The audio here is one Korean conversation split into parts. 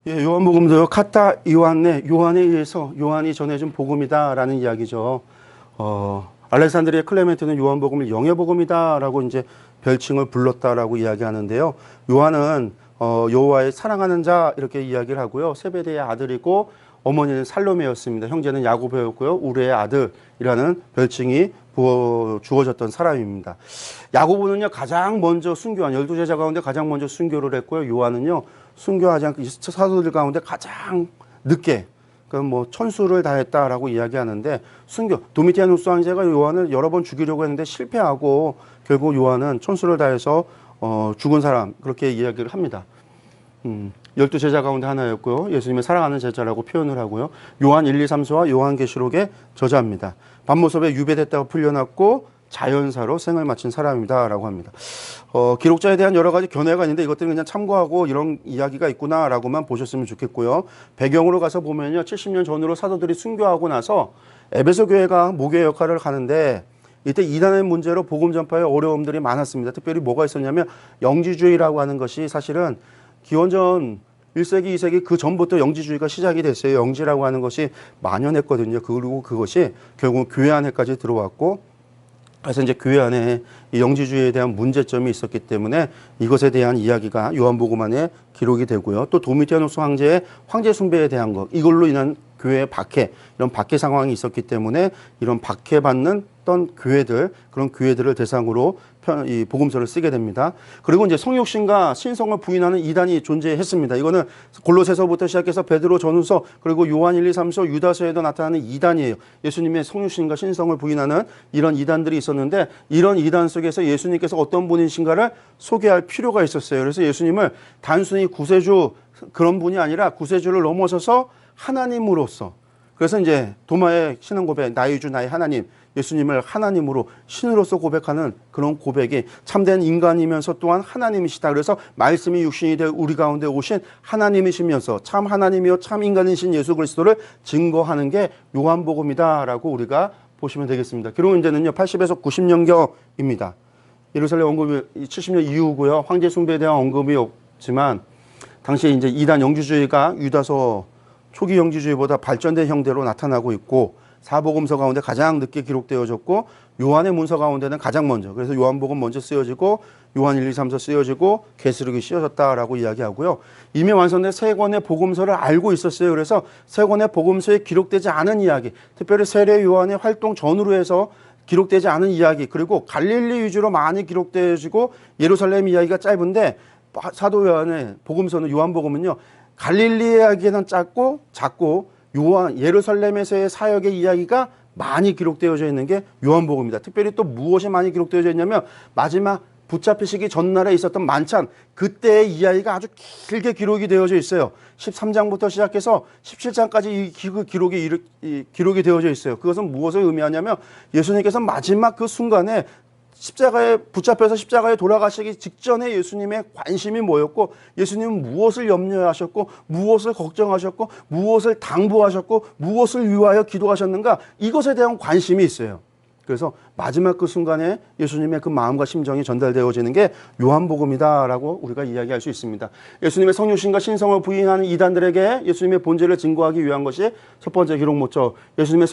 예, 요한복음도 카타 요한네, 요한에 의해서 요한이 전해준 복음이다라는 이야기죠. 알렉산드리아 클레멘트는 요한복음을 영의 복음이다라고 이제 별칭을 불렀다라고 이야기하는데요. 요한은 여호와의 사랑하는 자 이렇게 이야기를 하고요. 세베대의 아들이고 어머니는 살로메였습니다. 형제는 야고보였고요. 우르의 아들이라는 별칭이 주어졌던 사람입니다. 야고보는요, 가장 먼저 순교한 12제자 가운데 가장 먼저 순교를 했고요. 요한은요, 순교하지 않고 사도들 가운데 가장 늦게, 그러니까 뭐 천수를 다했다라고 이야기하는데, 순교 도미티아누스 황제가 요한을 여러 번 죽이려고 했는데 실패하고 결국 요한은 천수를 다해서 죽은 사람, 그렇게 이야기를 합니다. 12제자 가운데 하나였고요. 예수님의 사랑하는 제자라고 표현을 하고요. 요한 1, 2, 3서와 요한계시록의 저자입니다. 밤모습에 유배됐다가 풀려났고 자연사로 생을 마친 사람이다라고 합니다. 기록자에 대한 여러 가지 견해가 있는데 이것들은 그냥 참고하고 이런 이야기가 있구나라고만 보셨으면 좋겠고요. 배경으로 가서 보면요. 70년 전으로 사도들이 순교하고 나서 에베소 교회가 모교의 역할을 하는데 이때 이단의 문제로 복음 전파에 어려움들이 많았습니다. 특별히 뭐가 있었냐면 영지주의라고 하는 것이 사실은 기원전 1세기, 2세기 그 전부터 영지주의가 시작이 됐어요. 영지라고 하는 것이 만연했거든요. 그리고 그것이 결국 교회 안에까지 들어왔고, 그래서 이제 교회 안에 이 영지주의에 대한 문제점이 있었기 때문에 이것에 대한 이야기가 요한복음 안에 기록이 되고요. 또 도미티아누스 황제의 황제 숭배에 대한 것, 이걸로 인한 교회의 박해, 이런 박해 상황이 있었기 때문에 이런 박해받는 교회들, 그런 교회들을 대상으로 이 복음서를 쓰게 됩니다. 그리고 이제 성육신과 신성을 부인하는 이단이 존재했습니다. 이거는 골로새서부터 시작해서 베드로 전후서, 그리고 요한 1, 2, 3서, 유다서에도 나타나는 이단이에요. 예수님의 성육신과 신성을 부인하는 이런 이단들이 있었는데, 이런 이단 속에서 예수님께서 어떤 분이신가를 소개할 필요가 있었어요. 그래서 예수님을 단순히 구세주, 그런 분이 아니라 구세주를 넘어서서 하나님으로서, 그래서 이제 도마의 신앙 고백, 나의 주 나의 하나님, 예수님을 하나님으로 신으로서 고백하는 그런 고백이 참된 인간이면서 또한 하나님이시다. 그래서 말씀이 육신이 되어 우리 가운데 오신 하나님이시면서 참 하나님이요 참 인간이신 예수 그리스도를 증거하는 게 요한복음이다라고 우리가 보시면 되겠습니다. 기록 문제는요 80에서 90년경입니다. 예루살렘 언급이 70년 이후고요. 황제 숭배에 대한 언급이 없지만 당시에 이제 이단 영지주의가 유다서 초기 영지주의보다 발전된 형태로 나타나고 있고, 사복음서 가운데 가장 늦게 기록되어졌고, 요한의 문서 가운데는 가장 먼저, 그래서 요한복음 먼저 쓰여지고 요한 1, 2, 3서 쓰여지고 계시록이 쓰여졌다라고 이야기하고요. 이미 완성된 세 권의 복음서를 알고 있었어요. 그래서 세 권의 복음서에 기록되지 않은 이야기, 특별히 세례 요한의 활동 전후로 해서 기록되지 않은 이야기, 그리고 갈릴리 위주로 많이 기록되어지고 예루살렘 이야기가 짧은데, 사도 요한의 복음서는 요한복음은요 갈릴리 이야기는 작고 예루살렘에서의 사역의 이야기가 많이 기록되어져 있는 게 요한복음입니다. 특별히 또 무엇이 많이 기록되어져 있냐면 마지막 붙잡히시기 전날에 있었던 만찬, 그때의 이야기가 아주 길게 기록이 되어져 있어요. 13장부터 시작해서 17장까지 이 기록이 되어져 있어요. 그것은 무엇을 의미하냐면 예수님께서 마지막 그 순간에 십자가에 붙잡혀서 십자가에 돌아가시기 직전에 예수님의 관심이 뭐였고, 예수님은 무엇을 염려하셨고, 무엇을 걱정하셨고, 무엇을 당부하셨고, 무엇을 위하여 기도하셨는가, 이것에 대한 관심이 있어요. 그래서 마지막 그 순간에 예수님의 그 마음과 심정이 전달되어지는 게 요한복음이다라고 우리가 이야기할 수 있습니다. 예수님의 성육신과 신성을 부인하는 이단들에게 예수님의 본질을 증거하기 위한 것이 첫 번째 기록 목적, 예수님의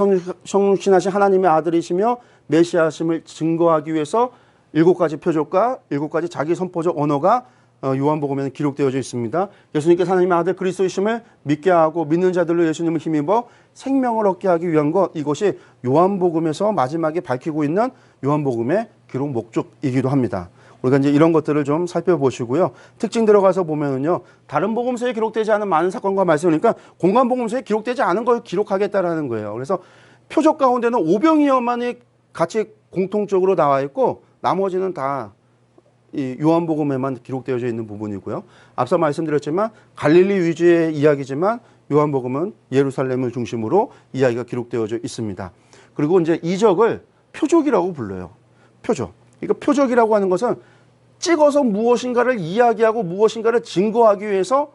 성육신하신 하나님의 아들이시며 메시아심을 증거하기 위해서 7가지 표적과 7가지 자기 선포적 언어가 요한복음에는 기록되어져 있습니다. 예수님께서 하나님의 아들 그리스도이심을 믿게 하고 믿는 자들로 예수님을 힘입어 생명을 얻게 하기 위한 것, 이것이 요한복음에서 마지막에 밝히고 있는 요한복음의 기록 목적이기도 합니다. 우리가 이제 이런 것들을 좀 살펴보시고요. 특징 들어가서 보면은요, 다른 복음서에 기록되지 않은 많은 사건과 말씀이니까 공관복음서에 기록되지 않은 걸 기록하겠다라는 거예요. 그래서 표적 가운데는 오병이어만이 같이 공통적으로 나와 있고 나머지는 다 이 요한복음에만 기록되어져 있는 부분이고요. 앞서 말씀드렸지만 갈릴리 위주의 이야기지만 요한복음은 예루살렘을 중심으로 이야기가 기록되어져 있습니다. 그리고 이제 이적을 표적이라고 불러요. 표적. 그러니까 표적이라고 하는 것은 찍어서 무엇인가를 이야기하고 무엇인가를 증거하기 위해서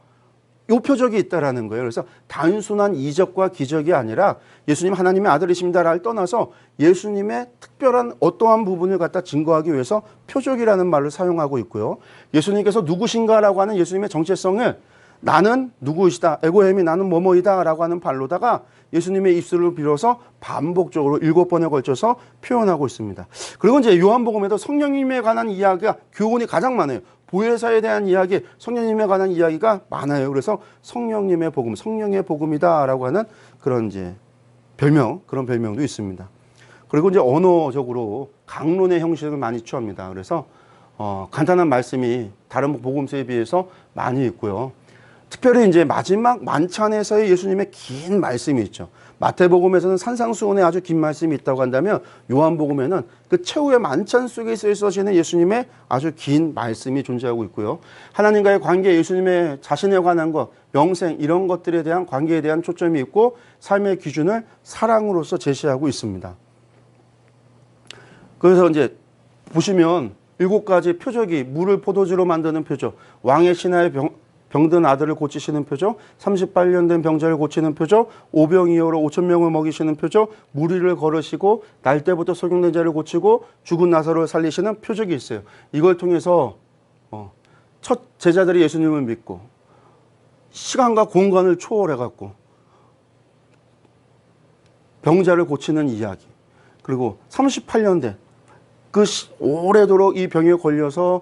요 표적이 있다라는 거예요. 그래서 단순한 이적과 기적이 아니라 예수님 하나님의 아들이십니다를 떠나서 예수님의 특별한 어떠한 부분을 갖다 증거하기 위해서 표적이라는 말을 사용하고 있고요. 예수님께서 누구신가라고 하는 예수님의 정체성을 나는 누구이시다, 에고햄이 나는 뭐뭐이다 라고 하는 발로다가 예수님의 입술을 빌어서 반복적으로 7번에 걸쳐서 표현하고 있습니다. 그리고 이제 요한복음에도 성령님에 관한 이야기가, 교훈이 가장 많아요. 보혜사에 대한 이야기, 성령님에 관한 이야기가 많아요. 그래서 성령님의 복음, 성령의 복음이다 라고 하는 그런 이제 그런 별명도 있습니다. 그리고 이제 언어적으로 강론의 형식을 많이 취합니다. 그래서 간단한 말씀이 다른 복음서에 비해서 많이 있고요. 특별히 이제 마지막 만찬에서의 예수님의 긴 말씀이 있죠. 마태복음에서는 산상수훈에 아주 긴 말씀이 있다고 한다면 요한복음에는 그 최후의 만찬 속에서 있어지는 예수님의 아주 긴 말씀이 존재하고 있고요. 하나님과의 관계, 예수님의 자신에 관한 것, 영생 이런 것들에 대한 관계에 대한 초점이 있고 삶의 기준을 사랑으로서 제시하고 있습니다. 그래서 이제 보시면 7가지 표적이, 물을 포도주로 만드는 표적, 왕의 신하의 병든 아들을 고치시는 표적, 38년 된 병자를 고치는 표적, 오병이어로 5,000명을 먹이시는 표적, 무리를 걸으시고 날 때부터 소경된 자를 고치고 죽은 나사로를 살리시는 표적이 있어요. 이걸 통해서 첫 제자들이 예수님을 믿고 시간과 공간을 초월해갖고 병자를 고치는 이야기, 그리고 38년 된 오래도록 이 병에 걸려서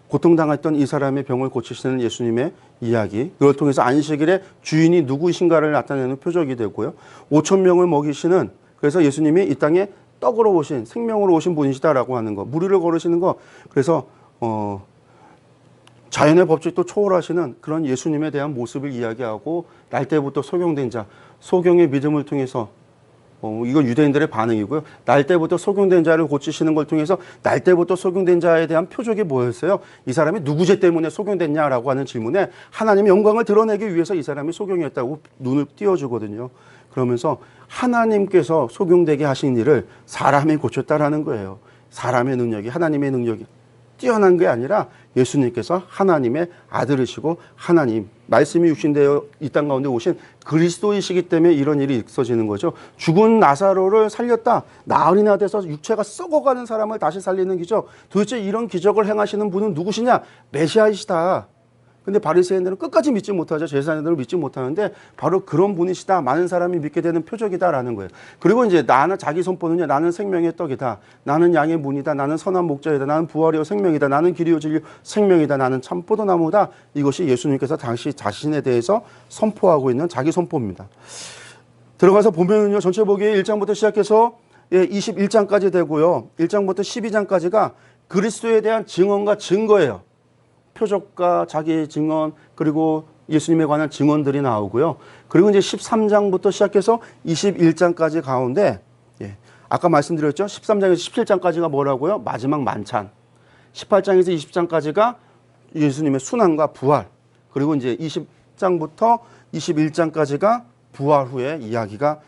고통당했던 이 사람의 병을 고치시는 예수님의 이야기, 그걸 통해서 안식일에 주인이 누구이신가를 나타내는 표적이 되고요. 5,000명을 먹이시는, 그래서 예수님이 이 땅에 떡으로 오신, 생명으로 오신 분이시다라고 하는 거, 무리를 걸으시는 거, 그래서 자연의 법칙도 초월하시는 그런 예수님에 대한 모습을 이야기하고, 날 때부터 소경된 자, 소경의 믿음을 통해서 이건 유대인들의 반응이고요. 날 때부터 소경된 자를 고치시는 걸 통해서 날 때부터 소경된 자에 대한 표적이 뭐였어요? 이 사람이 누구 죄 때문에 소경됐냐라고 하는 질문에 하나님의 영광을 드러내기 위해서 이 사람이 소경이었다고 눈을 띄워주거든요. 그러면서 하나님께서 소경되게 하신 일을 사람이 고쳤다라는 거예요. 사람의 능력이, 하나님의 능력이 뛰어난 게 아니라 예수님께서 하나님의 아들이시고 하나님, 말씀이 육신되어 이 땅 가운데 오신 그리스도이시기 때문에 이런 일이 있어지는 거죠. 죽은 나사로를 살렸다. 나흘이나 돼서 육체가 썩어가는 사람을 다시 살리는 기적. 도대체 이런 기적을 행하시는 분은 누구시냐? 메시아이시다. 근데 바리새인들은 끝까지 믿지 못하죠. 제사장들은 믿지 못하는데 바로 그런 분이시다. 많은 사람이 믿게 되는 표적이다라는 거예요. 그리고 이제 나는, 자기 선포는요, 나는 생명의 떡이다. 나는 양의 문이다. 나는 선한 목자이다. 나는 부활이요 생명이다. 나는 길이요 진리요 생명이다. 나는 참 포도나무다. 이것이 예수님께서 당시 자신에 대해서 선포하고 있는 자기 선포입니다. 들어가서 보면은요, 전체 보기에 1장부터 시작해서 21장까지 되고요. 1장부터 12장까지가 그리스도에 대한 증언과 증거예요. 표적과 자기의 증언, 그리고 예수님에 관한 증언들이 나오고요. 그리고 이제 13장부터 시작해서 21장까지 가운데, 아까 말씀드렸죠. 13장에서 17장까지가 뭐라고요? 마지막 만찬. 18장에서 20장까지가 예수님의 순환과 부활. 그리고 이제 20장부터 21장까지가 부활 후에 이야기가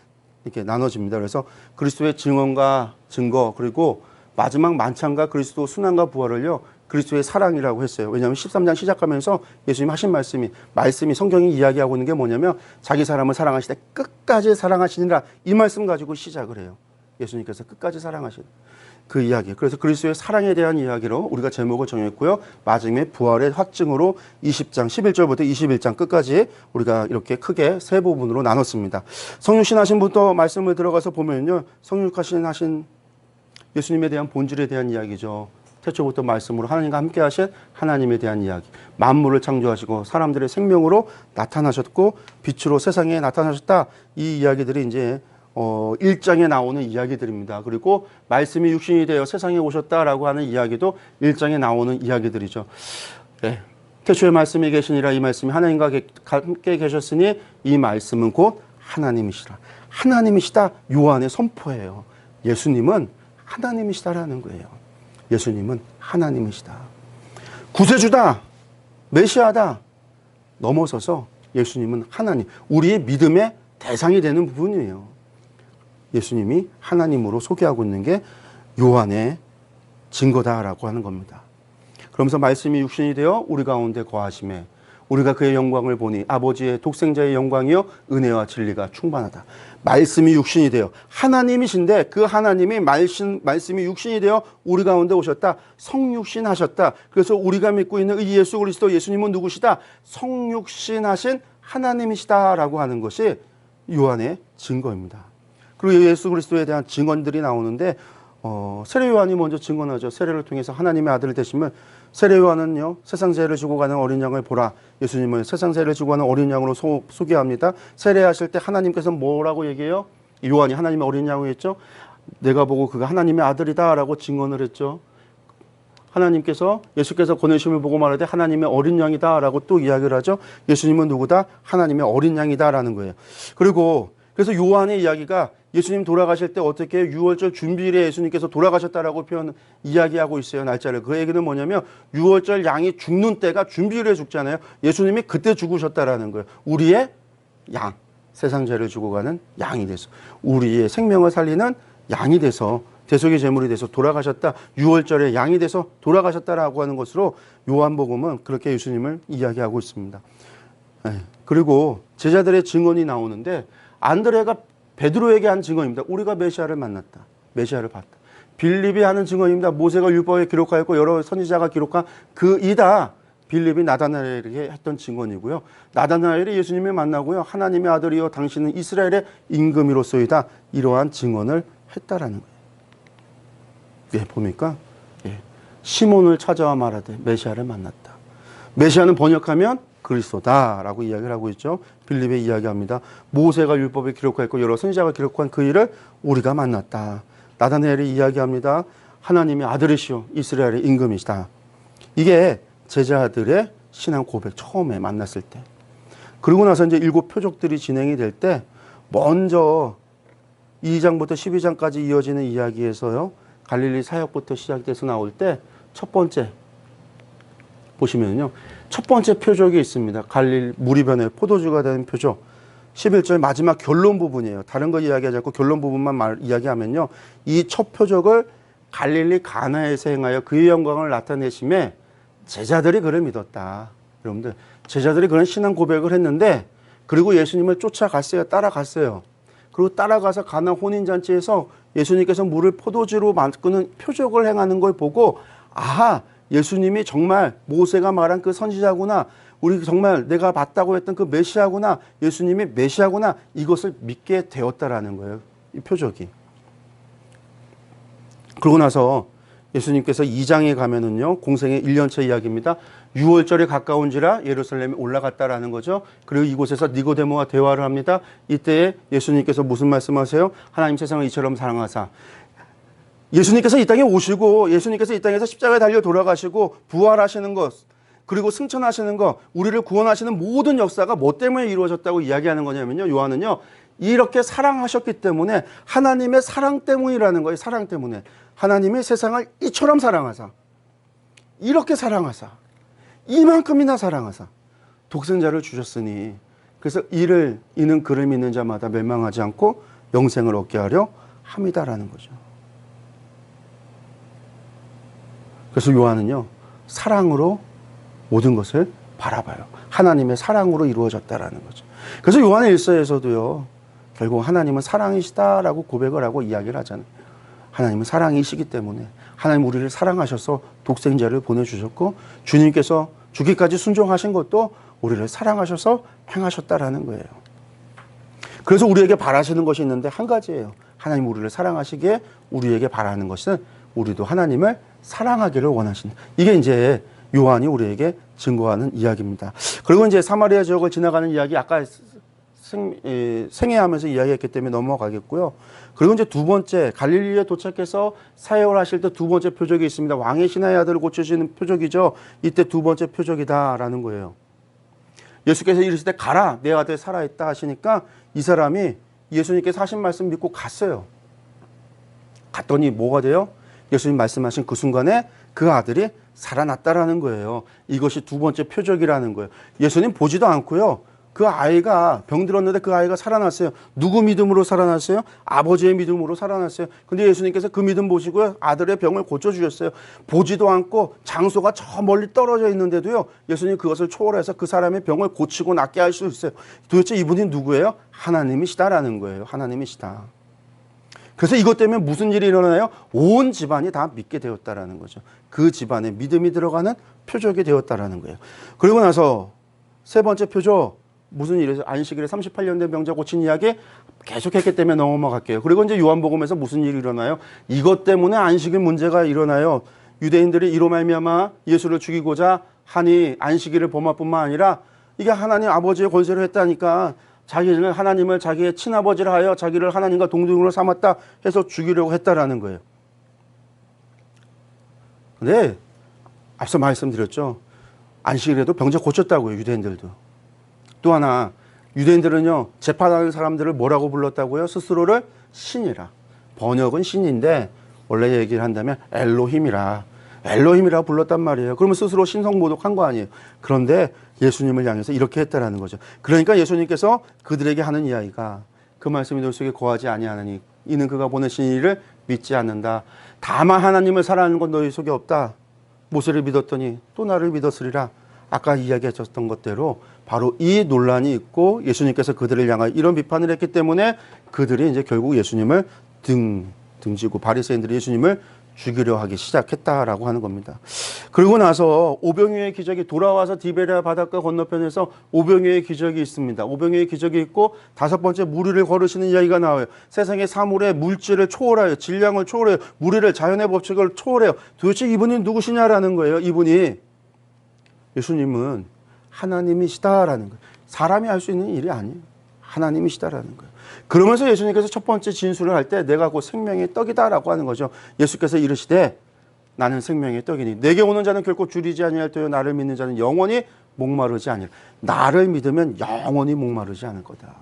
이렇게 나눠집니다. 그래서 그리스도의 증언과 증거, 그리고 마지막 만찬과 그리스도 순환과 부활을요, 그리스도의 사랑이라고 했어요. 왜냐하면 13장 시작하면서 예수님 하신 말씀이 성경이 이야기하고 있는 게 뭐냐면 자기 사람을 사랑하시되 끝까지 사랑하시니라, 이 말씀 가지고 시작을 해요. 예수님께서 끝까지 사랑하신 그 이야기. 그래서 그리스도의 사랑에 대한 이야기로 우리가 제목을 정했고요. 마지막에 부활의 확증으로 20장 11절부터 21장 끝까지 우리가 이렇게 크게 세 부분으로 나눴습니다. 성육신 하신 분부터 말씀을 들어가서 보면요, 성육신 하신 예수님에 대한 본질에 대한 이야기죠. 태초부터 말씀으로 하나님과 함께 하신 하나님에 대한 이야기. 만물을 창조하시고 사람들의 생명으로 나타나셨고 빛으로 세상에 나타나셨다. 이 이야기들이 이제 1장에 나오는 이야기들입니다. 그리고 말씀이 육신이 되어 세상에 오셨다라고 하는 이야기도 1장에 나오는 이야기들이죠. 네. 태초에 말씀이 계시니라, 이 말씀이 하나님과 함께 계셨으니 이 말씀은 곧 하나님이시라. 하나님이시다. 요한의 선포예요. 예수님은 하나님이시다라는 거예요. 예수님은 하나님이시다. 구세주다. 메시아다. 넘어서서 예수님은 하나님, 우리의 믿음의 대상이 되는 부분이에요. 예수님이 하나님으로 소개하고 있는 게 요한의 증거다라고 하는 겁니다. 그러면서 말씀이 육신이 되어 우리 가운데 거하심에, 우리가 그의 영광을 보니 아버지의 독생자의 영광이요 은혜와 진리가 충만하다. 말씀이 육신이 되어 하나님이신데 그 하나님이 말씀이 육신이 되어 우리 가운데 오셨다. 성육신 하셨다. 그래서 우리가 믿고 있는 이 예수 그리스도 예수님은 누구시다? 성육신 하신 하나님이시다라고 하는 것이 요한의 증거입니다. 그리고 예수 그리스도에 대한 증언들이 나오는데 세례 요한이 먼저 증언하죠. 세례를 통해서 하나님의 아들을 되시면 세례 요한은요 세상 죄를 지고 가는 어린 양을 보라. 예수님은 세상 죄를 지고 가는 어린 양으로 소개합니다. 세례하실 때 하나님께서 뭐라고 얘기해요? 요한이 하나님의 어린 양이라고 했죠. 내가 보고 그가 하나님의 아들이다라고 증언을 했죠. 하나님께서 예수께서 보내심을 보고 말할 때 하나님의 어린 양이다라고 또 이야기를 하죠. 예수님은 누구다? 하나님의 어린 양이다라는 거예요. 그래서 요한의 이야기가 예수님 돌아가실 때 어떻게 유월절 준비일에 예수님께서 돌아가셨다라고 이야기하고 있어요. 날짜를. 그 얘기는 뭐냐면 유월절 양이 죽는 때가 준비일에 죽잖아요. 예수님이 그때 죽으셨다라는 거예요. 우리의 양, 세상 죄를 주고 가는 양이 돼서 우리의 생명을 살리는 양이 돼서 대속의 제물이 돼서 돌아가셨다. 유월절에 양이 돼서 돌아가셨다라고 하는 것으로 요한복음은 그렇게 예수님을 이야기하고 있습니다. 그리고 제자들의 증언이 나오는데 안드레가 베드로에게 한 증언입니다. 우리가 메시아를 만났다. 메시아를 봤다. 빌립이 하는 증언입니다. 모세가 율법에 기록하였고 여러 선지자가 기록한 그 이다. 빌립이 나다나엘에게 했던 증언이고요. 나다나엘이 예수님을 만나고요. 하나님의 아들이여 당신은 이스라엘의 임금이로소이다. 이러한 증언을 했다라는 거예요. 예, 보니까 시몬을 찾아와 말하되 메시아를 만났다. 메시아는 번역하면 그리스도다라고 이야기를 하고 있죠. 빌립에 이야기합니다. 모세가 율법에 기록하였고 여러 선지자가 기록한 그 일을 우리가 만났다. 나다나엘이 이야기합니다. 하나님의 아들이시오 이스라엘의 임금이시다. 이게 제자들의 신앙 고백 처음에 만났을 때. 그리고 나서 이제 7 표적들이 진행이 될 때 먼저 2장부터 12장까지 이어지는 이야기에서요. 갈릴리 사역부터 시작돼서 나올 때 첫 번째 보시면요. 첫 번째 표적이 있습니다. 갈릴 물이 변해 포도주가 되는 표적. 11절 마지막 결론 부분이에요. 다른 거 이야기하지 않고 결론 부분만 이야기하면요. 이 첫 표적을 갈릴리 가나에서 행하여 그의 영광을 나타내심에 제자들이 그를 믿었다. 여러분들 제자들이 그런 신앙 고백을 했는데 그리고 예수님을 쫓아갔어요. 따라갔어요. 그리고 따라가서 가나 혼인잔치에서 예수님께서 물을 포도주로 바꾸는 표적을 행하는 걸 보고 아하 예수님이 정말 모세가 말한 그 선지자구나. 우리 정말 내가 봤다고 했던 그 메시아구나. 예수님이 메시아구나. 이것을 믿게 되었다라는 거예요. 이 표적이. 그러고 나서 예수님께서 2장에 가면은요. 공생의 1년차 이야기입니다. 6월절에 가까운지라 예루살렘에 올라갔다라는 거죠. 그리고 이곳에서 니고데모와 대화를 합니다. 이때에 예수님께서 무슨 말씀하세요? 하나님 세상을 이처럼 사랑하사. 예수님께서 이 땅에 오시고 예수님께서 이 땅에서 십자가에 달려 돌아가시고 부활하시는 것 그리고 승천하시는 것 우리를 구원하시는 모든 역사가 뭐 때문에 이루어졌다고 이야기하는 거냐면요. 요한은요. 이렇게 사랑하셨기 때문에 하나님의 사랑 때문이라는 거예요. 사랑 때문에. 하나님이 세상을 이처럼 사랑하사 이렇게 사랑하사 이만큼이나 사랑하사 독생자를 주셨으니 그래서 이는 그를 믿는 자마다 멸망하지 않고 영생을 얻게 하려 함이다라는 거죠. 그래서 요한은요. 사랑으로 모든 것을 바라봐요. 하나님의 사랑으로 이루어졌다라는 거죠. 그래서 요한의 일서에서도요. 결국 하나님은 사랑이시다라고 고백을 하고 이야기를 하잖아요. 하나님은 사랑이시기 때문에 하나님 우리를 사랑하셔서 독생자를 보내주셨고 주님께서 죽기까지 순종하신 것도 우리를 사랑하셔서 행하셨다라는 거예요. 그래서 우리에게 바라시는 것이 있는데 한 가지예요. 하나님 우리를 사랑하시기에 우리에게 바라는 것은 우리도 하나님을 사랑하기를 원하신다. 이게 이제 요한이 우리에게 증거하는 이야기입니다. 그리고 이제 사마리아 지역을 지나가는 이야기 아까 생애하면서 이야기했기 때문에 넘어가겠고요. 그리고 이제 두 번째 갈릴리에 도착해서 사역을 하실 때 두 번째 표적이 있습니다. 왕의 신하의 아들을 고치시는 표적이죠. 이때 두 번째 표적이다라는 거예요. 예수께서 이르실 때 가라 내 아들 살아있다 하시니까 이 사람이 예수님께서 하신 말씀 믿고 갔어요. 갔더니 뭐가 돼요? 예수님 말씀하신 그 순간에 그 아들이 살아났다라는 거예요. 이것이 두 번째 표적이라는 거예요. 예수님 보지도 않고요. 그 아이가 병들었는데 그 아이가 살아났어요. 누구 믿음으로 살아났어요? 아버지의 믿음으로 살아났어요. 근데 예수님께서 그 믿음 보시고요, 아들의 병을 고쳐주셨어요. 보지도 않고 장소가 저 멀리 떨어져 있는데도요, 예수님 그것을 초월해서 그 사람의 병을 고치고 낫게 할 수 있어요. 도대체 이분이 누구예요? 하나님이시다라는 거예요. 하나님이시다. 그래서 이것 때문에 무슨 일이 일어나요? 온 집안이 다 믿게 되었다라는 거죠. 그 집안에 믿음이 들어가는 표적이 되었다라는 거예요. 그리고 나서 세 번째 표적, 무슨 일이죠? 안식일에 38년 된 병자 고친 이야기 계속했기 때문에 넘어갈게요. 그리고 이제 요한복음에서 무슨 일이 일어나요? 이것 때문에 안식일 문제가 일어나요. 유대인들이 이로 말미암아 예수를 죽이고자 하니 안식일을 범할 뿐만 아니라 이게 하나님 아버지의 권세로 했다니까 자기는 하나님을 자기의 친아버지라 하여 자기를 하나님과 동등으로 삼았다 해서 죽이려고 했다라는 거예요. 근데 앞서 말씀드렸죠. 안식일에도 병자 고쳤다고요. 유대인들도. 또 하나, 유대인들은요, 재판하는 사람들을 뭐라고 불렀다고요? 스스로를 신이라. 번역은 신인데 원래 얘기를 한다면 엘로힘이라 불렀단 말이에요. 그러면 스스로 신성모독한 거 아니에요. 그런데 예수님을 향해서 이렇게 했다라는 거죠. 그러니까 예수님께서 그들에게 하는 이야기가 그 말씀이 너희 속에 거하지 아니하나니 이는 그가 보내신 이를 믿지 않는다. 다만 하나님을 사랑하는 건 너희 속에 없다. 모세를 믿었더니 또 나를 믿었으리라. 아까 이야기하셨던 것대로 바로 이 논란이 있고 예수님께서 그들을 향하여 이런 비판을 했기 때문에 그들이 이제 결국 예수님을 등지고 바리새인들이 예수님을 죽이려 하기 시작했다라고 하는 겁니다. 그리고 나서 오병이어의 기적이 돌아와서 디베랴 바닷가 건너편에서 오병이어의 기적이 있습니다. 오병이어의 기적이 있고 다섯 번째 무리를 걸으시는 이야기가 나와요. 세상의 사물의 물질을 초월하여 질량을 초월해요. 무리를 자연의 법칙을 초월해요. 도대체 이분이 누구시냐라는 거예요. 이분이 예수님은 하나님이시다라는 거예요. 사람이 할 수 있는 일이 아니에요. 하나님이시다라는 거예요. 그러면서 예수님께서 첫 번째 진술을 할 때 내가 곧 생명의 떡이다라고 하는 거죠. 예수께서 이르시되 나는 생명의 떡이니 내게 오는 자는 결코 줄이지 아니할 터요 나를 믿는 자는 영원히 목마르지 아니라. 나를 믿으면 영원히 목마르지 않을 거다.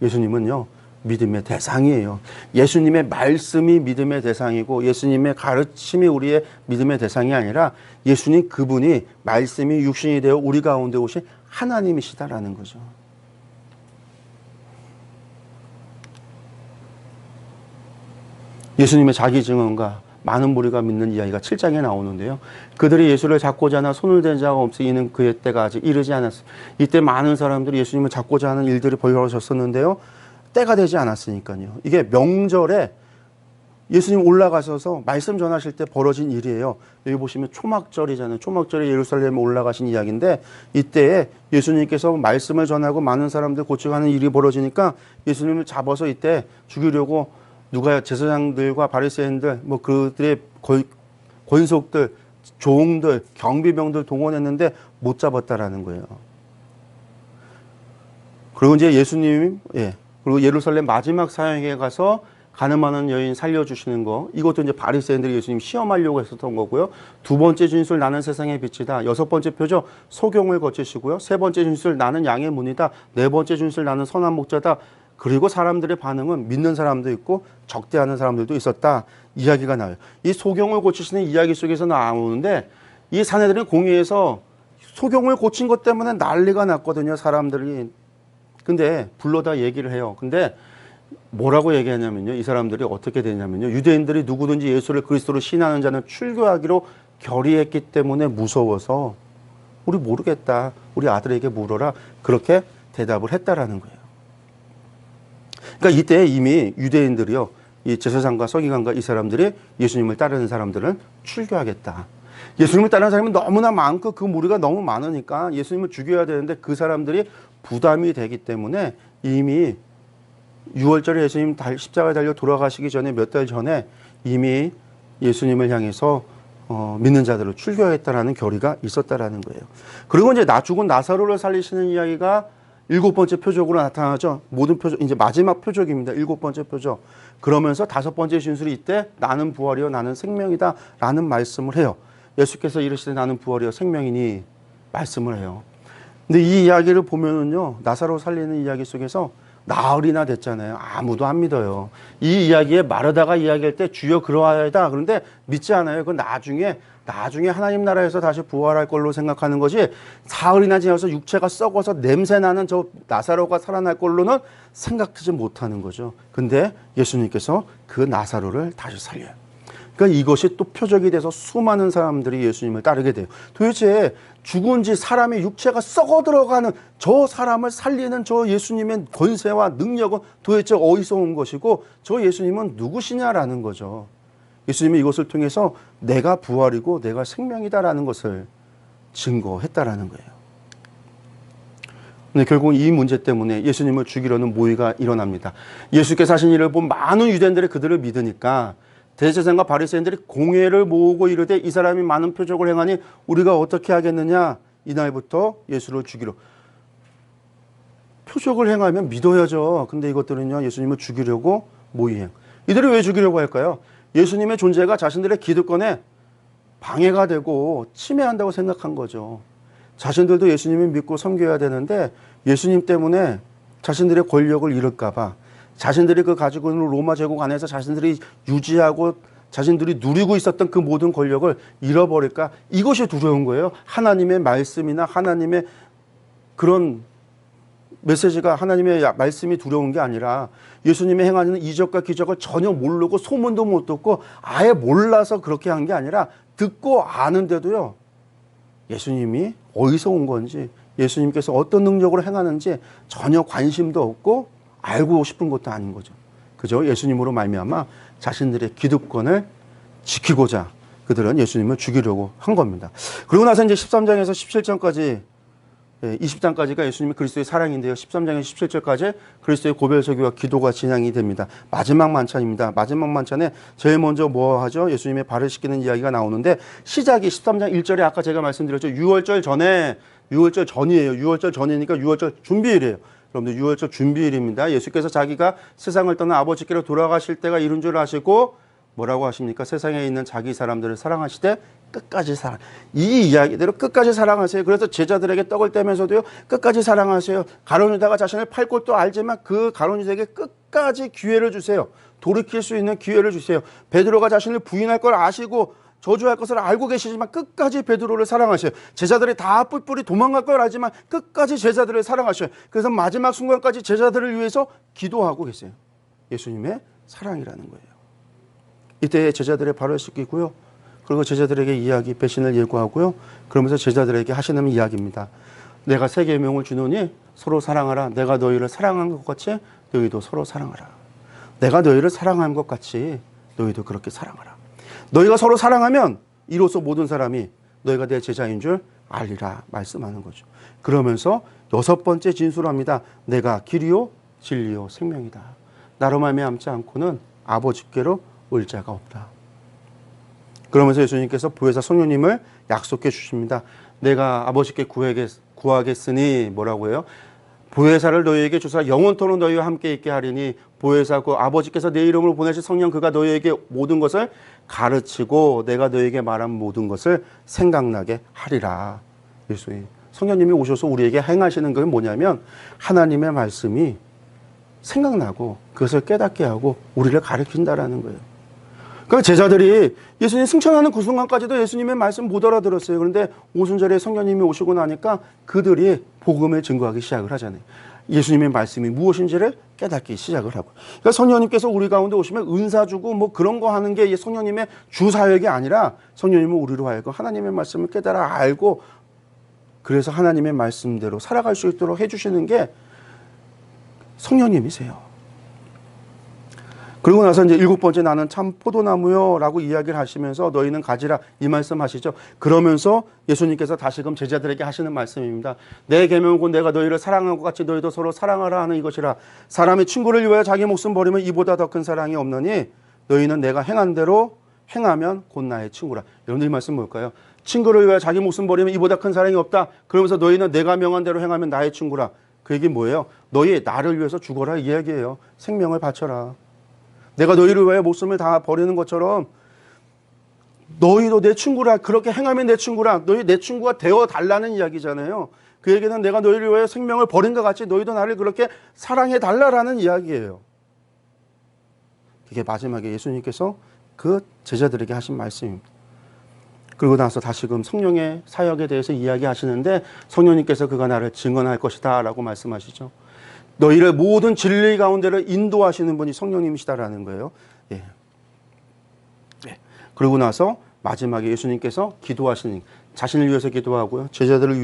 예수님은요, 믿음의 대상이에요. 예수님의 말씀이 믿음의 대상이고 예수님의 가르침이 우리의 믿음의 대상이 아니라 예수님 그분이 말씀이 육신이 되어 우리 가운데 오신 하나님이시다라는 거죠. 예수님의 자기 증언과 많은 무리가 믿는 이야기가 7장에 나오는데요. 그들이 예수를 잡고자 하나 손을 댄 자가 없으니 이는 그의 때가 아직 이르지 않았어요. 이때 많은 사람들이 예수님을 잡고자 하는 일들이 벌어졌었는데요. 때가 되지 않았으니까요. 이게 명절에 예수님 올라가셔서 말씀 전하실 때 벌어진 일이에요. 여기 보시면 초막절이잖아요. 초막절에 예루살렘에 올라가신 이야기인데 이때에 예수님께서 말씀을 전하고 많은 사람들 고치고 하는 일이 벌어지니까 예수님을 잡아서 이때 죽이려고 누가 제사장들과 바리새인들 뭐 그들의 권속들, 종들, 경비병들 동원했는데 못 잡았다라는 거예요. 그리고 이제 예수님 그리고 예루살렘 마지막 사역에 가서 가늠하는 여인 살려주시는 거, 이것도 이제 바리새인들이 예수님 시험하려고 했었던 거고요. 두 번째 진술 나는 세상의 빛이다. 여섯 번째 표적 소경을 거치시고요. 세 번째 진술 나는 양의 문이다. 네 번째 진술 나는 선한 목자다. 그리고 사람들의 반응은 믿는 사람도 있고 적대하는 사람들도 있었다. 이야기가 나와요. 이 소경을 고치시는 이야기 속에서 나오는데 이 사내들은 공회에서 소경을 고친 것 때문에 난리가 났거든요. 사람들이. 근데 불러다 얘기를 해요. 근데 뭐라고 얘기하냐면요. 이 사람들이 어떻게 되냐면요. 유대인들이 누구든지 예수를 그리스도로 신하는 자는 출교하기로 결의했기 때문에 무서워서 우리 모르겠다. 우리 아들에게 물어라. 그렇게 대답을 했다라는 거예요. 그러니까 이때 이미 유대인들이요. 이 제사장과 서기관과 이 사람들이 예수님을 따르는 사람들은 출교하겠다. 예수님을 따르는 사람이 너무나 많고 그 무리가 너무 많으니까 예수님을 죽여야 되는데 그 사람들이 부담이 되기 때문에 이미 6월절에 예수님 십자가에 달려 돌아가시기 전에 몇 달 전에 이미 예수님을 향해서 믿는 자들을 출교하겠다라는 결의가 있었다라는 거예요. 그리고 이제 죽은 나사로를 살리시는 이야기가 일곱 번째 표적으로 나타나죠. 모든 표적, 이제 마지막 표적입니다. 일곱 번째 표적. 그러면서 다섯 번째 진술이 이때 나는 부활이요 나는 생명이다 라는 말씀을 해요. 예수께서 이르시되 나는 부활이요 생명이니 말씀을 해요. 근데 이 이야기를 보면은요, 나사로 살리는 이야기 속에서 나흘이나 됐잖아요. 아무도 안 믿어요. 이 이야기에 마르다가 이야기할 때 주여 그러하여다. 그런데 믿지 않아요. 그건 나중에 나중에 하나님 나라에서 다시 부활할 걸로 생각하는 것이 사흘이나 지나서 육체가 썩어서 냄새나는 저 나사로가 살아날 걸로는 생각하지 못하는 거죠. 근데 예수님께서 그 나사로를 다시 살려요. 그러니까 이것이 또 표적이 돼서 수많은 사람들이 예수님을 따르게 돼요. 도대체 죽은 지 사람의 육체가 썩어 들어가는 저 사람을 살리는 저 예수님의 권세와 능력은 도대체 어디서 온 것이고 저 예수님은 누구시냐라는 거죠. 예수님이 이것을 통해서 내가 부활이고 내가 생명이다라는 것을 증거했다라는 거예요. 근데 결국 이 문제 때문에 예수님을 죽이려는 모의가 일어납니다. 예수께서 하신 일을 본 많은 유대인들이 그들을 믿으니까 대제사장과 바리새인들이 공회를 모으고 이르되 이 사람이 많은 표적을 행하니 우리가 어떻게 하겠느냐. 이날부터 예수를 죽이려. 표적을 행하면 믿어야죠. 근데 이것들은요, 예수님을 죽이려고 모의행. 이들이 왜 죽이려고 할까요? 예수님의 존재가 자신들의 기득권에 방해가 되고 침해한다고 생각한 거죠. 자신들도 예수님을 믿고 섬겨야 되는데 예수님 때문에 자신들의 권력을 잃을까 봐, 자신들이 그 가지고 있는 로마 제국 안에서 자신들이 유지하고 자신들이 누리고 있었던 그 모든 권력을 잃어버릴까, 이것이 두려운 거예요. 하나님의 말씀이나 하나님의 그런 메시지가, 하나님의 말씀이 두려운 게 아니라 예수님이 행하는 이적과 기적을 전혀 모르고 소문도 못 듣고 아예 몰라서 그렇게 한 게 아니라 듣고 아는데도요, 예수님이 어디서 온 건지, 예수님께서 어떤 능력으로 행하는지 전혀 관심도 없고 알고 싶은 것도 아닌 거죠. 그죠? 예수님으로 말미암아 자신들의 기득권을 지키고자 그들은 예수님을 죽이려고 한 겁니다. 그러고 나서 이제 13장에서 17장까지, 20장까지가 예수님의 그리스도의 사랑인데요. 13장에서 17절까지 그리스도의 고별 설교와 기도가 진행이 됩니다. 마지막 만찬입니다. 마지막 만찬에 제일 먼저 뭐 하죠? 예수님의 발을 씻기는 이야기가 나오는데, 시작이 13장 1절에 아까 제가 말씀드렸죠. 6월절 전에, 6월절 전이에요. 6월절 전이니까 6월절 준비일이에요. 여러분들 6월절 준비일입니다. 예수께서 자기가 세상을 떠나 아버지께로 돌아가실 때가 이른 줄 아시고 뭐라고 하십니까? 세상에 있는 자기 사람들을 사랑하시되 끝까지 사랑. 이 이야기대로 끝까지 사랑하세요. 그래서 제자들에게 떡을 떼면서도요, 끝까지 사랑하세요. 가룟 유다가 자신을 팔 것도 알지만 그 가룟 유다에게 끝까지 기회를 주세요. 돌이킬 수 있는 기회를 주세요. 베드로가 자신을 부인할 걸 아시고 저주할 것을 알고 계시지만 끝까지 베드로를 사랑하셔요. 제자들이 다 뿔뿔이 도망갈 걸 알지만 끝까지 제자들을 사랑하셔요. 그래서 마지막 순간까지 제자들을 위해서 기도하고 계세요. 예수님의 사랑이라는 거예요. 이때 제자들의 발을 씻기고요, 그리고 제자들에게 이야기, 배신을 예고하고요, 그러면서 제자들에게 하시는 이야기입니다. 내가 새 계명을 주노니 서로 사랑하라. 내가 너희를 사랑한 것 같이 너희도 서로 사랑하라. 내가 너희를 사랑한 것 같이 너희도 그렇게 사랑하라. 너희가 서로 사랑하면 이로써 모든 사람이 너희가 내 제자인 줄 알리라 말씀하는 거죠. 그러면서 6번째 진술합니다. 내가 길이요 진리요 생명이다. 나로 말미암지 않고는 아버지께로 올 자가 없다. 그러면서 예수님께서 보혜사 성령님을 약속해 주십니다. 내가 아버지께 구하겠으니 뭐라고 해요? 보혜사를 너희에게 주사 영원토록 너희와 함께 있게 하리니, 보혜사 그 아버지께서 내 이름으로 보내신 성령 그가 너희에게 모든 것을 가르치고 내가 너희에게 말한 모든 것을 생각나게 하리라. 예수님 성령님이 오셔서 우리에게 행하시는 게 뭐냐면 하나님의 말씀이 생각나고 그것을 깨닫게 하고 우리를 가르친다라는 거예요. 그러니까 제자들이 예수님 승천하는 그 순간까지도 예수님의 말씀 못 알아들었어요. 그런데 오순절에 성령님이 오시고 나니까 그들이 복음을 증거하기 시작을 하잖아요. 예수님의 말씀이 무엇인지를 깨닫기 시작을 하고. 그러니까 성령님께서 우리 가운데 오시면 은사 주고 뭐 그런 거 하는 게 성령님의 주 사역이 아니라 성령님은 우리로 하여금 하나님의 말씀을 깨달아 알고 그래서 하나님의 말씀대로 살아갈 수 있도록 해주시는 게 성령님이세요. 그리고 나서 이제 7번째 나는 참 포도나무요 라고 이야기를 하시면서 너희는 가지라 이 말씀 하시죠. 그러면서 예수님께서 다시금 제자들에게 하시는 말씀입니다. 내 계명은 곧 내가 너희를 사랑한 것 같이 너희도 서로 사랑하라 하는 이것이라. 사람이 친구를 위하여 자기 목숨 버리면 이보다 더 큰 사랑이 없느니 너희는 내가 행한 대로 행하면 곧 나의 친구라. 여러분들 이 말씀 뭘까요? 친구를 위하여 자기 목숨 버리면 이보다 큰 사랑이 없다. 그러면서 너희는 내가 명한 대로 행하면 나의 친구라. 그 얘기 뭐예요? 너희 나를 위해서 죽어라 이 이야기예요. 생명을 바쳐라. 내가 너희를 위해 목숨을 다 버리는 것처럼 너희도 내 친구라. 그렇게 행하면 내 친구라. 너희 내 친구가 되어달라는 이야기잖아요. 그 얘기는 내가 너희를 위해 생명을 버린 것 같이 너희도 나를 그렇게 사랑해달라라는 이야기예요. 이게 마지막에 예수님께서 그 제자들에게 하신 말씀입니다. 그리고 나서 다시금 성령의 사역에 대해서 이야기하시는데 성령님께서 그가 나를 증언할 것이다 라고 말씀하시죠. 너희를 모든 진리 가운데를 인도하시는 분이 성령님이시다라는 거예요. 예. 예. 그러고 나서 마지막에 예수님께서 기도하시는, 자신을 위해서 기도하고요, 제자들을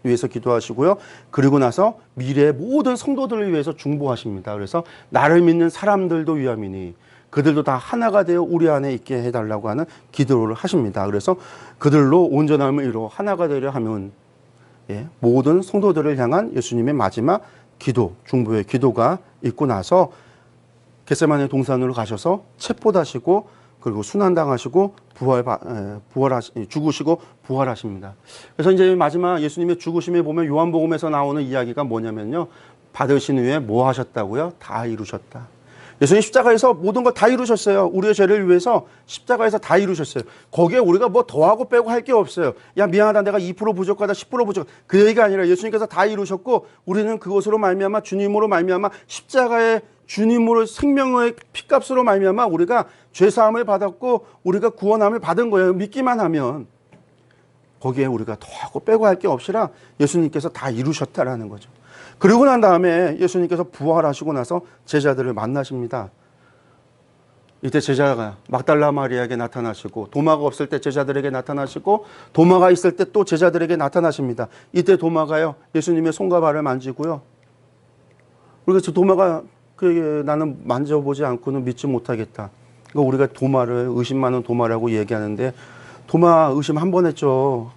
위해서 기도하시고요, 그리고 나서 미래의 모든 성도들을 위해서 중보하십니다. 그래서 나를 믿는 사람들도 위함이니 그들도 다 하나가 되어 우리 안에 있게 해달라고 하는 기도를 하십니다. 그래서 그들로 온전함을 이루어 하나가 되려 하면, 예, 모든 성도들을 향한 예수님의 마지막 기도, 중보의 기도가 있고 나서 겟세마네 동산으로 가셔서 체포하시고 그리고 순환당하시고 죽으시고 부활하십니다. 그래서 이제 마지막 예수님의 죽으심에 보면 요한복음에서 나오는 이야기가 뭐냐면요, 받으신 후에 뭐 하셨다고요? 다 이루셨다. 예수님 십자가에서 모든 걸 다 이루셨어요. 우리의 죄를 위해서 십자가에서 다 이루셨어요. 거기에 우리가 뭐 더하고 빼고 할 게 없어요. 야, 미안하다, 내가 2% 부족하다, 10% 부족, 그 얘기가 아니라 예수님께서 다 이루셨고 우리는 그것으로 말미암아, 주님으로 말미암아, 십자가의 주님으로 생명의 피값으로 말미암아 우리가 죄사함을 받았고 우리가 구원함을 받은 거예요. 믿기만 하면. 거기에 우리가 더하고 빼고 할 게 없이라 예수님께서 다 이루셨다라는 거죠. 그리고 난 다음에 예수님께서 부활하시고 나서 제자들을 만나십니다. 이때 제자가 막달라 마리아에게 나타나시고, 도마가 없을 때 제자들에게 나타나시고, 도마가 있을 때 또 제자들에게 나타나십니다. 이때 도마가요, 예수님의 손과 발을 만지고요, 그래서 도마가 그에게 나는 만져보지 않고는 믿지 못하겠다. 그러니까 우리가 도마를 의심 많은 도마라고 얘기하는데 도마 의심 한 번 했죠.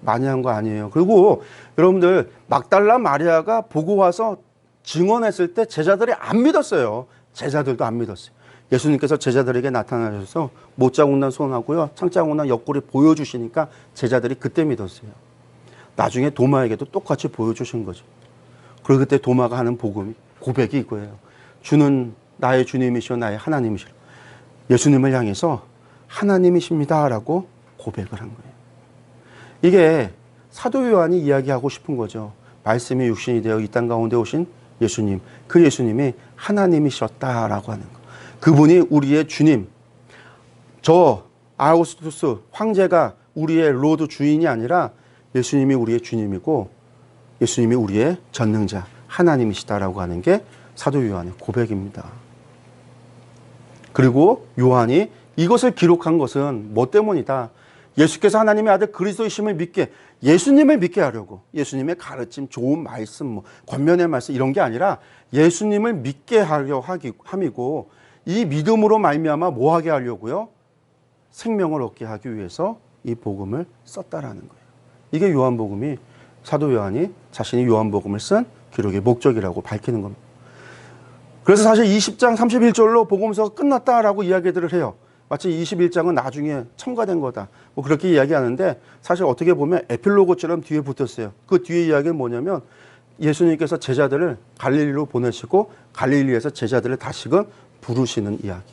많이 한 거 아니에요. 그리고 여러분들, 막달라 마리아가 보고 와서 증언했을 때 제자들이 안 믿었어요. 제자들도 안 믿었어요. 예수님께서 제자들에게 나타나셔서 못자국 난 손하고요, 창자국 난 옆구리 보여주시니까 제자들이 그때 믿었어요. 나중에 도마에게도 똑같이 보여주신 거죠. 그리고 그때 도마가 하는 고백이 이거예요. 주는 나의 주님이시오 나의 하나님이시오. 예수님을 향해서 하나님이십니다 라고 고백을 한 거예요. 이게 사도 요한이 이야기하고 싶은 거죠. 말씀이 육신이 되어 이 땅 가운데 오신 예수님, 그 예수님이 하나님이셨다라고 하는 거. 그분이 우리의 주님, 저 아우구스투스 황제가 우리의 로드 주인이 아니라 예수님이 우리의 주님이고 예수님이 우리의 전능자 하나님이시다라고 하는 게 사도 요한의 고백입니다. 그리고 요한이 이것을 기록한 것은 뭐 때문이다? 예수께서 하나님의 아들 그리스도이심을 믿게, 예수님을 믿게 하려고, 예수님의 가르침, 좋은 말씀, 뭐 권면의 말씀 이런 게 아니라 예수님을 믿게 하려 함이고, 이 믿음으로 말미암아 뭐 하게 하려고요? 생명을 얻게 하기 위해서 이 복음을 썼다라는 거예요. 이게 요한복음이, 사도 요한이 자신이 요한복음을 쓴 기록의 목적이라고 밝히는 겁니다. 그래서 사실 20장 31절로 복음서가 끝났다라고 이야기들을 해요. 마치 21장은 나중에 첨가된 거다, 뭐 그렇게 이야기하는데 사실 어떻게 보면 에필로그처럼 뒤에 붙었어요. 그 뒤에 이야기는 뭐냐면 예수님께서 제자들을 갈릴리로 보내시고 갈릴리에서 제자들을 다시금 부르시는 이야기.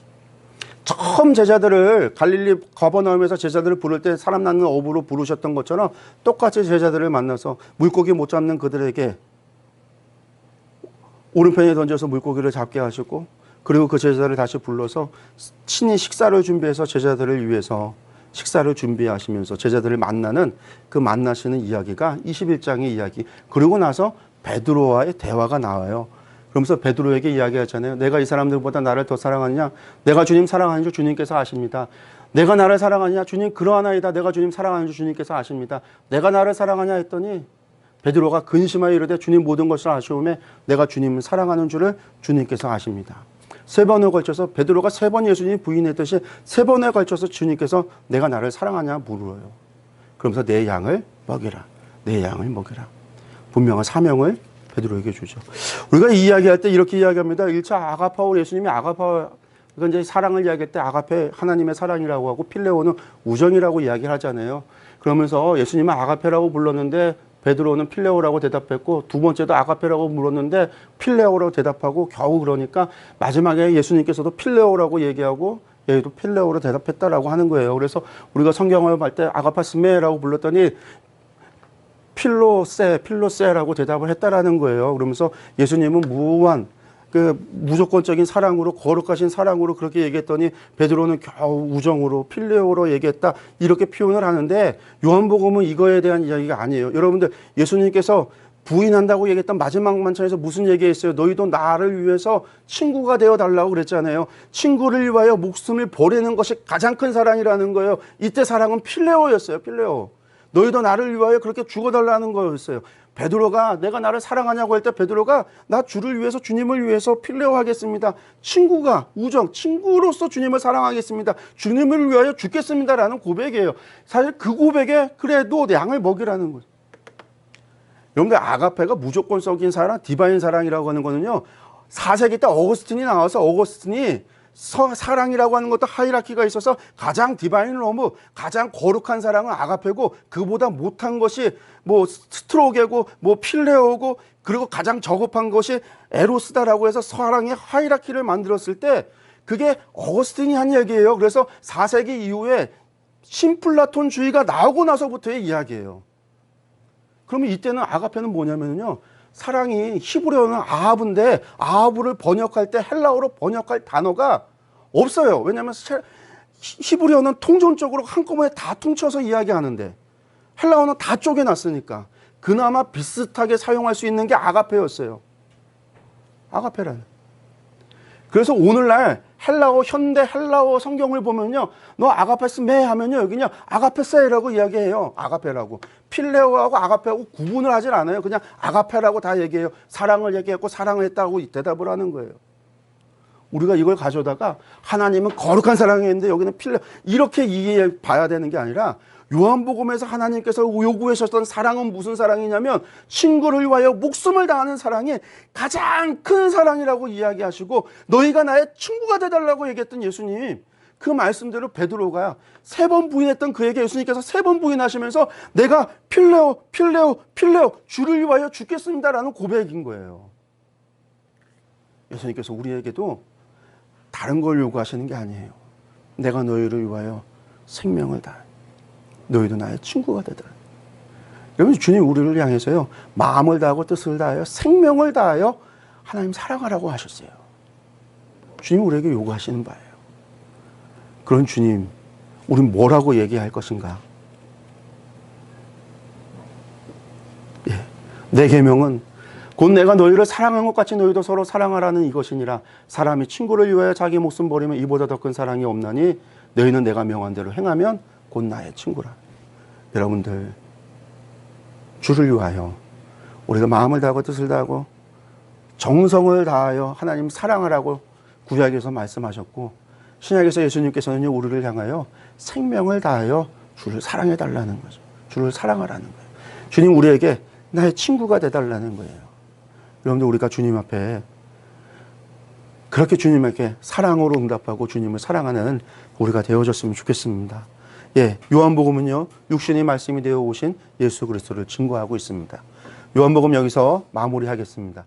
처음 제자들을 갈릴리 가버나움에서 제자들을 부를 때 사람 낳는 어부로 부르셨던 것처럼 똑같이 제자들을 만나서 물고기 못 잡는 그들에게 오른편에 던져서 물고기를 잡게 하시고, 그리고 그 제자들을 다시 불러서 친히 식사를 준비해서 제자들을 위해서 식사를 준비하시면서 제자들을 만나는 그 만나시는 이야기가 21장의 이야기. 그리고 나서 베드로와의 대화가 나와요. 그러면서 베드로에게 이야기하잖아요. 내가 이 사람들보다 나를 더 사랑하느냐? 내가 주님 사랑하는 줄 주님께서 아십니다. 내가 나를 사랑하느냐? 주님 그러하나이다. 내가 주님 사랑하는 줄 주님께서 아십니다. 내가 나를 사랑하냐 했더니 베드로가 근심하여 이르되 주님 모든 것을 아시오매 내가 주님을 사랑하는 줄을 주님께서 아십니다. 세 번에 걸쳐서 베드로가 세 번 예수님이 부인했듯이 세 번에 걸쳐서 주님께서 내가 나를 사랑하냐 물어요. 그러면서 내 양을 먹이라. 내 양을 먹이라. 분명한 사명을 베드로에게 주죠. 우리가 이 이야기할 때 이렇게 이야기합니다. 1차 아가파오, 예수님이 아가파오, 이건 이제 사랑을 이야기할 때 아가페 하나님의 사랑이라고 하고 필레오는 우정이라고 이야기를 하잖아요. 그러면서 예수님은 아가페라고 불렀는데 베드로는 필레오라고 대답했고, 두 번째도 아가페라고 물었는데 필레오라고 대답하고, 겨우 그러니까 마지막에 예수님께서도 필레오라고 얘기하고 얘도 필레오로 대답했다라고 하는 거예요. 그래서 우리가 성경을 할 때 아가파스메라고 불렀더니 필로세라고 대답을 했다라는 거예요. 그러면서 예수님은 무한 그 무조건적인 사랑으로 거룩하신 사랑으로 그렇게 얘기했더니 베드로는 겨우 우정으로 필레오로 얘기했다 이렇게 표현을 하는데 요한복음은 이거에 대한 이야기가 아니에요. 여러분들 예수님께서 부인한다고 얘기했던 마지막 만찬에서 무슨 얘기했어요? 너희도 나를 위해서 친구가 되어 달라고 그랬잖아요. 친구를 위하여 목숨을 버리는 것이 가장 큰 사랑이라는 거예요. 이때 사랑은 필레오였어요. 필레오. 너희도 나를 위하여 그렇게 죽어달라는 거였어요. 베드로가 내가 나를 사랑하냐고 할 때 베드로가 나 주를 위해서 주님을 위해서 필레오 하겠습니다. 친구가 우정 친구로서 주님을 사랑하겠습니다. 주님을 위하여 죽겠습니다라는 고백이에요. 사실 그 고백에 그래도 양을 먹이라는 거죠. 여러분들 아가페가 무조건적인 사랑, 디바인 사랑이라고 하는 거는요. 4세기 때 어거스틴이 나와서 어거스틴이 사랑이라고 하는 것도 하이라키가 있어서 가장 디바인 러브, 가장 거룩한 사랑은 아가페고 그보다 못한 것이 뭐 스트로게고 뭐 필레오고 그리고 가장 저급한 것이 에로스다라고 해서 사랑의 하이라키를 만들었을 때 그게 어거스틴이 한 얘기예요. 그래서 4세기 이후에 신플라톤주의가 나오고 나서부터의 이야기예요. 그러면 이때는 아가페는 뭐냐면요. 사랑이 히브리어는 아하브인데 아하브를 번역할 때 헬라어로 번역할 단어가 없어요. 왜냐하면 히브리어는 통전적으로 한꺼번에 다 퉁쳐서 이야기하는데 헬라어는 다 쪼개놨으니까 그나마 비슷하게 사용할 수 있는 게 아가페였어요. 아가페라는. 그래서 오늘날 헬라어 현대 헬라어 성경을 보면요. 너 아가페스메 하면요. 여기냐 아가페세라고 이야기해요. 아가페라고. 필레오하고 아가페하고 구분을 하질 않아요. 그냥 아가페라고 다 얘기해요. 사랑을 얘기했고 사랑을 했다고 대답을 하는 거예요. 우리가 이걸 가져다가 하나님은 거룩한 사랑이었는데 여기는 필레오 이렇게 이해해 봐야 되는 게 아니라 요한복음에서 하나님께서 요구하셨던 사랑은 무슨 사랑이냐면 친구를 위하여 목숨을 다하는 사랑이 가장 큰 사랑이라고 이야기하시고 너희가 나의 친구가 되달라고 얘기했던 예수님 그 말씀대로 베드로가 3번 부인했던 그에게 예수님께서 3번 부인하시면서 내가 필레오 주를 위하여 죽겠습니다라는 고백인 거예요. 예수님께서 우리에게도 다른 걸 요구하시는 게 아니에요. 내가 너희를 위하여 생명을 다해 너희도 나의 친구가 되더라. 여러분 주님 우리를 향해서요. 마음을 다하고 뜻을 다하여 생명을 다하여 하나님 사랑하라고 하셨어요. 주님 우리에게 요구하시는 바예요. 그런 주님 우린 뭐라고 얘기할 것인가? 예, 내 계명은 곧 내가 너희를 사랑한 것 같이 너희도 서로 사랑하라는 이것이니라. 사람이 친구를 위하여 자기 목숨 버리면 이보다 더 큰 사랑이 없나니 너희는 내가 명한 대로 행하면 곧 나의 친구라. 여러분들 주를 위하여 우리가 마음을 다하고 뜻을 다하고 정성을 다하여 하나님 사랑하라고 구약에서 말씀하셨고 신약에서 예수님께서는 우리를 향하여 생명을 다하여 주를 사랑해 달라는 거죠. 주를 사랑하라는 거예요. 주님 우리에게 나의 친구가 되달라는 거예요. 여러분들 우리가 주님 앞에 그렇게 주님에게 사랑으로 응답하고 주님을 사랑하는 우리가 되어졌으면 좋겠습니다. 예, 요한복음은요 육신의 말씀이 되어 오신 예수 그리스도를 증거하고 있습니다. 요한복음 여기서 마무리하겠습니다.